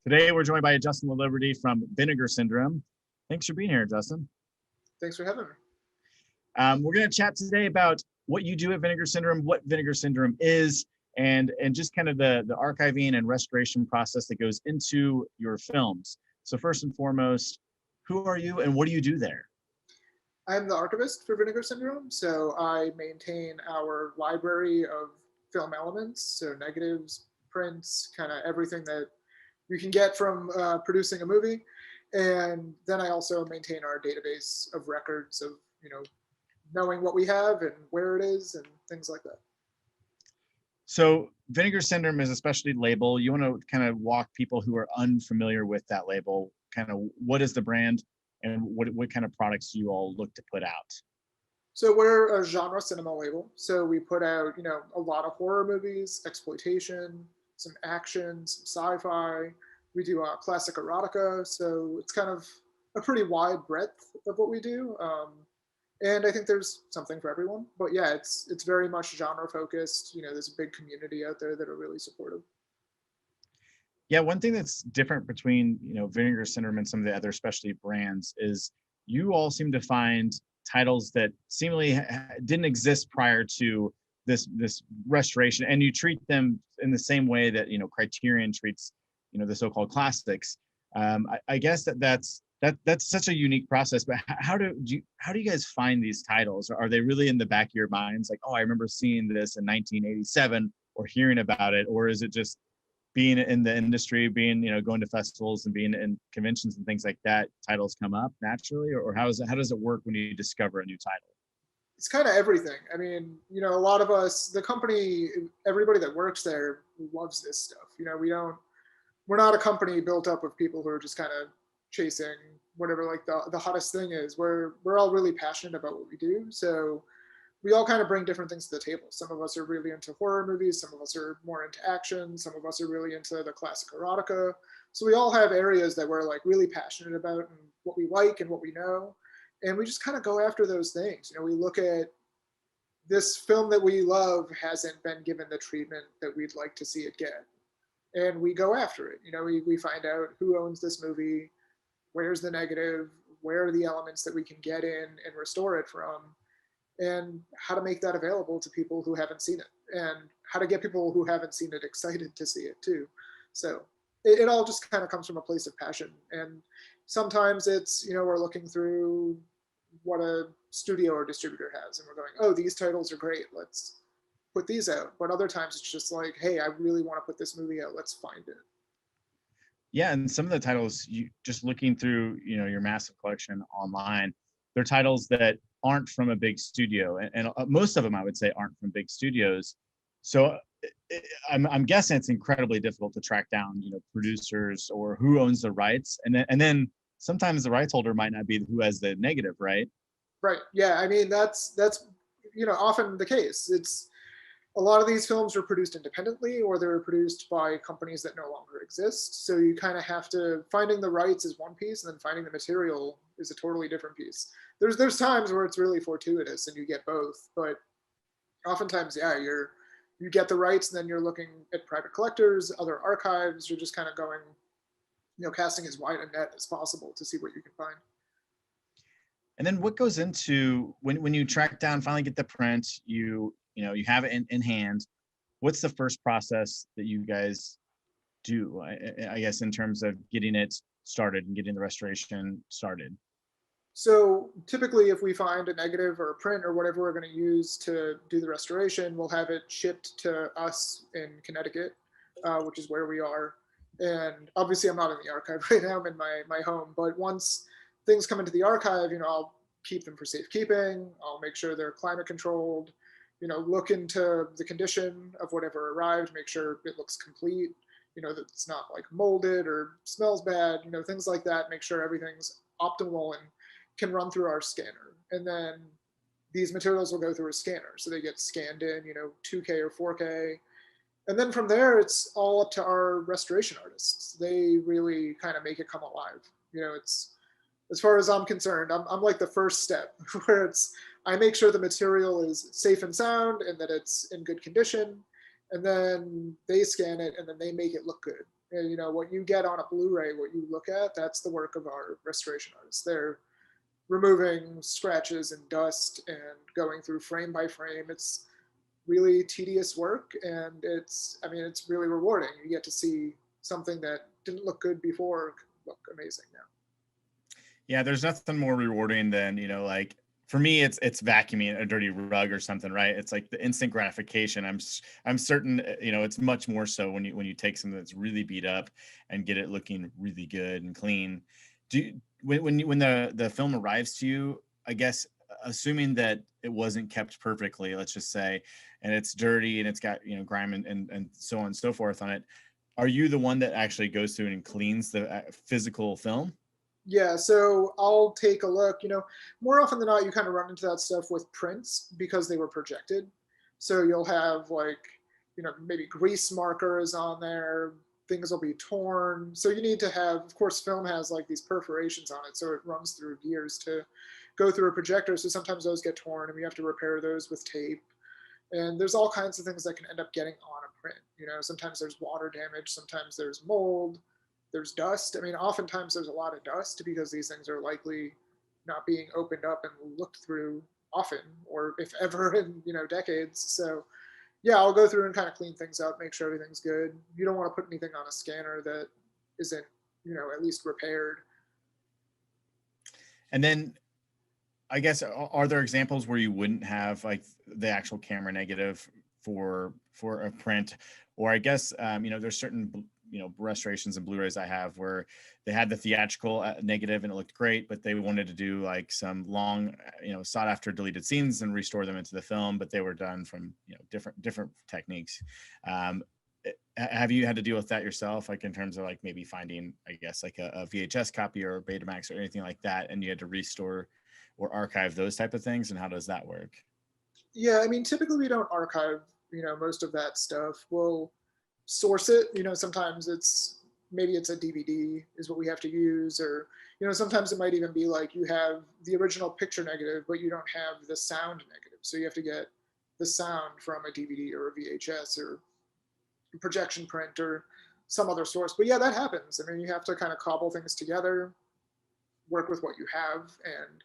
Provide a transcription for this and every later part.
Today, we're joined by Justin LaLiberty from Vinegar Syndrome. Thanks for being here, Justin. Thanks for having me. We're going to chat today about what you do at Vinegar Syndrome, what Vinegar Syndrome is, and just kind of the archiving and restoration process that goes into your films. So first and foremost, who are you and what do you do there? I'm the archivist for Vinegar Syndrome, so I maintain our library of film elements, so negatives, prints, kind of everything that you can get from producing a movie. And then I also maintain our database of records of, knowing what we have and where it is and things like that. So Vinegar Syndrome is a specialty label. You want to kind of walk people who are unfamiliar with that label, kind of what is the brand and what kind of products you all look to put out? So we're a genre cinema label. So we put out, a lot of horror movies, exploitation, some action, some sci-fi. We do classic erotica. So it's kind of a pretty wide breadth of what we do. And I think there's something for everyone. But yeah, it's very much genre focused. There's a big community out there that are really supportive. Yeah, one thing that's different between Vinegar Syndrome and some of the other specialty brands is you all seem to find titles that seemingly didn't exist prior to this restoration, and you treat them in the same way that Criterion treats the so-called classics. I guess that's such a unique process. But how do you guys find these titles? Are they really in the back of your minds, like, oh, I remember seeing this in 1987 or hearing about it, or is it just being in the industry, going to festivals and being in conventions and things like that, titles come up naturally, or how does it work when you discover a new title? It's kind of everything. I mean, a lot of us, the company, everybody that works there loves this stuff. We're not a company built up of people who are just kind of chasing whatever like the hottest thing is. We're all really passionate about what we do. So we all kind of bring different things to the table. Some of us are really into horror movies. Some of us are more into action. Some of us are really into the classic erotica. So we all have areas that we're like really passionate about and what we like and what we know. And we just kind of go after those things. We look at this film that we love hasn't been given the treatment that we'd like to see it get. And we go after it. We find out who owns this movie, where's the negative, where are the elements that we can get in and restore it from, and how to make that available to people who haven't seen it, and how to get people who haven't seen it excited to see it too. So it all just kind of comes from a place of passion. And sometimes it's, we're looking through what a studio or distributor has, and we're going, oh, these titles are great, let's put these out. But other times it's just like, hey, I really want to put this movie out, let's find it. Yeah, and some of the titles, you just looking through your massive collection online, they're titles that aren't from a big studio, and most of them I would say aren't from big studios. So I'm guessing it's incredibly difficult to track down producers or who owns the rights, and then sometimes the rights holder might not be who has the negative, right? Right. Yeah. I mean, that's often the case. It's a lot of these films are produced independently, or they're produced by companies that no longer exist. So you kind of have to, finding the rights is one piece, and then finding the material is a totally different piece. There's times where it's really fortuitous and you get both, but oftentimes, yeah, you get the rights and then you're looking at private collectors, other archives. You're just kind of going, casting as wide a net as possible to see what you can find. And then what goes into when you track down, finally get the print, you have it in hand. What's the first process that you guys do, I guess, in terms of getting it started and getting the restoration started? So typically, if we find a negative or a print or whatever we're going to use to do the restoration, we'll have it shipped to us in Connecticut, which is where we are. And obviously, I'm not in the archive right now. I'm in my home. But once things come into the archive, I'll keep them for safekeeping. I'll make sure they're climate controlled. Look into the condition of whatever arrived, make sure it looks complete. That it's not like molded or smells bad. Things like that. Make sure everything's optimal and can run through our scanner. And then these materials will go through a scanner. So they get scanned in, 2K or 4K. And then from there, it's all up to our restoration artists. They really kind of make it come alive. It's, as far as I'm concerned, I'm like the first step where I make sure the material is safe and sound and that it's in good condition. And then they scan it and then they make it look good. You know, what you get on a Blu-ray, what you look at, that's the work of our restoration artists. They're removing scratches and dust and going through frame by frame. It's really tedious work, and I mean, it's really rewarding. You get to see something that didn't look good before look amazing now. Yeah, there's nothing more rewarding than, like for me, it's vacuuming a dirty rug or something, right? It's like the instant gratification. I'm certain, it's much more so when you take something that's really beat up and get it looking really good and clean. When the film arrives to you, I guess, assuming that it wasn't kept perfectly, let's just say, and it's dirty and it's got, grime and so on and so forth on it, are you the one that actually goes through and cleans the physical film? Yeah, so I'll take a look. You know, more often than not, you kind of run into that stuff with prints because they were projected. So you'll have like, you know, maybe grease markers on there, things will be torn. So you need to have, of course, film has like these perforations on it, so it runs through gears to go through a projector. So sometimes those get torn and we have to repair those with tape. And there's all kinds of things that can end up getting on a print. You know, sometimes there's water damage, sometimes there's mold, there's dust. I mean, oftentimes there's a lot of dust because these things are likely not being opened up and looked through often, or if ever in, you know, decades. So yeah, I'll go through and kind of clean things up, make sure everything's good. You don't want to put anything on a scanner that isn't, you know, at least repaired. And then I guess, are there examples where you wouldn't have like the actual camera negative for a print? Or I guess, there's certain, restorations and Blu-rays I have where they had the theatrical negative and it looked great, but they wanted to do like some long, sought after deleted scenes and restore them into the film, but they were done from, different techniques. Have you had to deal with that yourself, like in terms of like maybe finding, I guess, like a VHS copy or a Betamax or anything like that, and you had to restore or archive those type of things, and how does that work? Yeah, I mean, typically we don't archive, you know, most of that stuff. We'll source it. You know, sometimes maybe it's a DVD is what we have to use, or, you know, sometimes it might even be like you have the original picture negative, but you don't have the sound negative. So you have to get the sound from a DVD or a VHS or a projection print or some other source. But yeah, that happens. I mean, you have to kind of cobble things together, work with what you have, and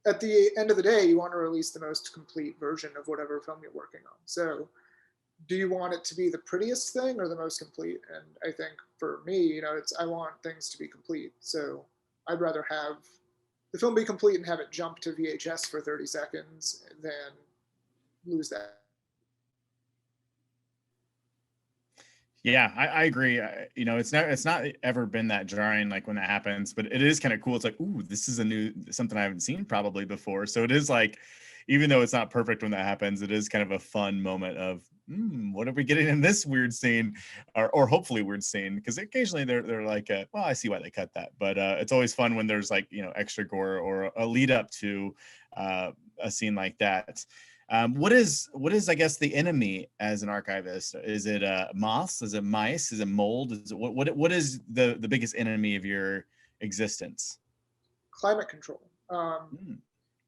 at the end of the day, you want to release the most complete version of whatever film you're working on. So do you want it to be the prettiest thing or the most complete? And I think for me, you know, I want things to be complete. So I'd rather have the film be complete and have it jump to VHS for 30 seconds than lose that. Yeah, I agree. It's not ever been that jarring like when that happens, but it is kind of cool. It's like, ooh, this is something I haven't seen probably before. So it is like, even though it's not perfect when that happens, it is kind of a fun moment of, what are we getting in this weird scene, or hopefully weird scene? Because occasionally they're like, well, I see why they cut that, but it's always fun when there's like, extra gore or a lead up to a scene like that. What is I guess the enemy as an archivist? Is it moths? Is it mice? Is it mold? Is it what is the biggest enemy of your existence? Climate control.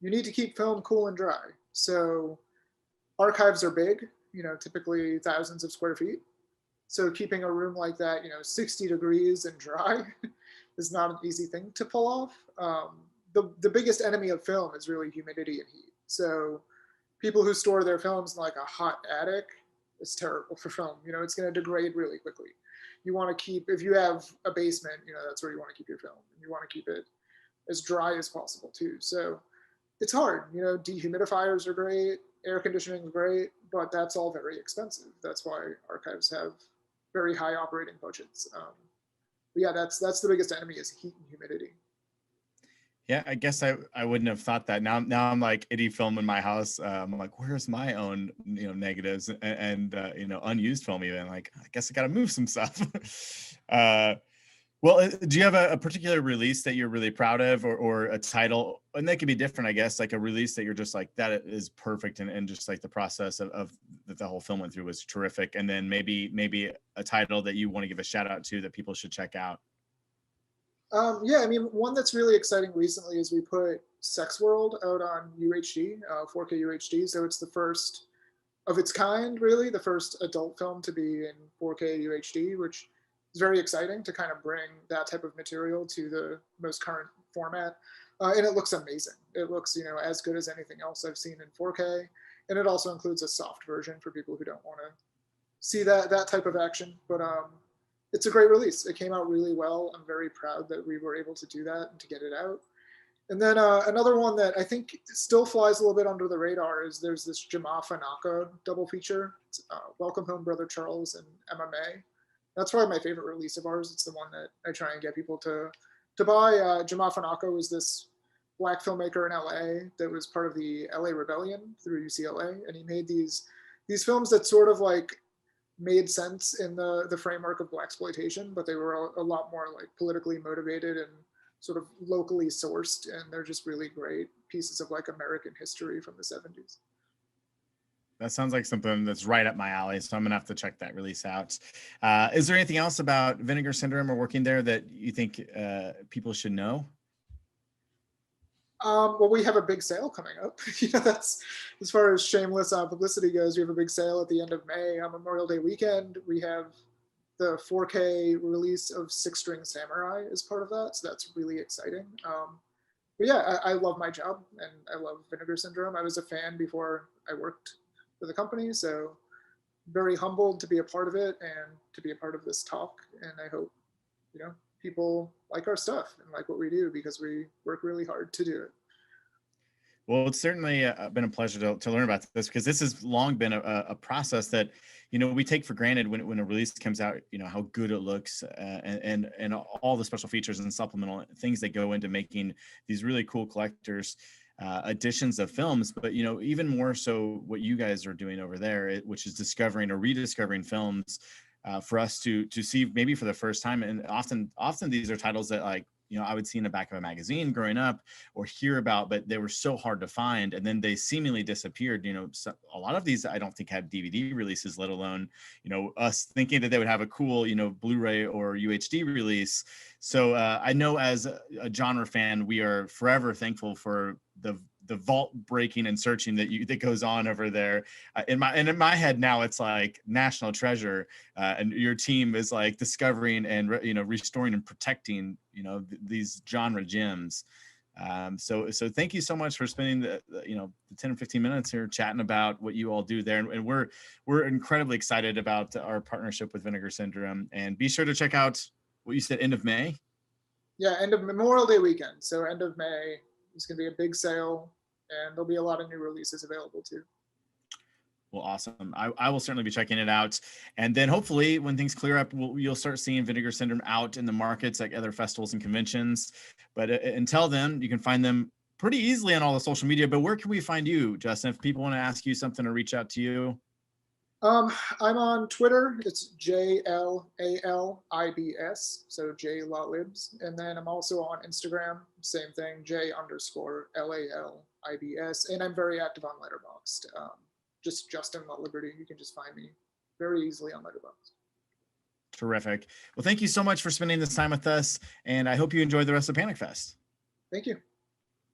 You need to keep film cool and dry. So archives are big, you know, typically thousands of square feet. So keeping a room like that, you know, 60 degrees and dry is not an easy thing to pull off. The biggest enemy of film is really humidity and heat. So people who store their films in like a hot attic, it's terrible for film. You know, it's going to degrade really quickly. You want to keep, if you have a basement, you know, that's where you want to keep your film. You want to keep it as dry as possible too. So it's hard. You know, dehumidifiers are great, air conditioning is great, but that's all very expensive. That's why archives have very high operating budgets. But yeah, that's the biggest enemy is heat and humidity. Yeah, I guess I wouldn't have thought that. Now I'm like itty film in my house. I'm like, where's my own negatives and unused film even? Like, I guess I got to move some stuff. Well, do you have a particular release that you're really proud of, or a title? And that could be different, I guess, like a release that you're just like, that is perfect, and just like the process of that the whole film went through was terrific. And then maybe a title that you want to give a shout out to that people should check out. Yeah, I mean, one that's really exciting recently is we put Sex World out on UHD, 4K UHD. So it's the first of its kind, really, the first adult film to be in 4K UHD, which it's very exciting to kind of bring that type of material to the most current format. And it looks amazing. It looks, as good as anything else I've seen in 4K. And it also includes a soft version for people who don't want to see that type of action. But it's a great release. It came out really well. I'm very proud that we were able to do that and to get it out. And then another one that I think still flies a little bit under the radar is there's this Jama Fanaka double feature. It's, Welcome Home, Brother Charles and MMA. That's probably my favorite release of ours. It's the one that I try and get people to buy. Jama Fanaka was this Black filmmaker in LA that was part of the LA Rebellion through UCLA, and he made these films that sort of like made sense in the framework of blaxploitation, but they were a lot more like politically motivated and sort of locally sourced, and they're just really great pieces of like American history from the 70s. That sounds like something that's right up my alley, so I'm gonna have to check that release out. Is there anything else about Vinegar Syndrome or working there that you think people should know? Well, we have a big sale coming up. That's as far as shameless publicity goes. We have a big sale at the end of May on Memorial Day weekend. We have the 4K release of Six String Samurai as part of that, so that's really exciting. But yeah, I love my job and I love Vinegar Syndrome. I was a fan before I worked for the company, so very humbled to be a part of it and to be a part of this talk. And I hope, people like our stuff and like what we do, because we work really hard to do it. Well, it's certainly been a pleasure to learn about this, because this has long been a process that, we take for granted when a release comes out, how good it looks and all the special features and supplemental things that go into making these really cool collectors editions of films. But, even more so what you guys are doing over there, which is discovering or rediscovering films for us to see maybe for the first time. And often these are titles that I would see in the back of a magazine growing up or hear about, but they were so hard to find. And then they seemingly disappeared. So a lot of these, I don't think had DVD releases, let alone, us thinking that they would have a cool, Blu-ray or UHD release. So I know as a genre fan, we are forever thankful for the vault breaking and searching that goes on over there. In my head now, it's like national treasure, and your team is like discovering and restoring and protecting these genre gems. So thank you so much for spending the 10 or 15 minutes here chatting about what you all do there, and we're incredibly excited about our partnership with Vinegar Syndrome. And be sure to check out what you said, end of May. Yeah, end of Memorial Day weekend. So end of May, it's going to be a big sale, and there'll be a lot of new releases available too. Well, awesome. I will certainly be checking it out. And then hopefully when things clear up, you'll start seeing Vinegar Syndrome out in the markets like other festivals and conventions. But until then, you can find them pretty easily on all the social media. But where can we find you, Justin, if people want to ask you something or reach out to you? I'm on Twitter. It's JLALIBS, so J LaLibs. And then I'm also on Instagram, same thing, J_LALIBS. And I'm very active on Letterboxd. Just Justin LaLiberty. You can just find me very easily on Letterboxd. Terrific. Well, thank you so much for spending this time with us, and I hope you enjoy the rest of Panic Fest. Thank you.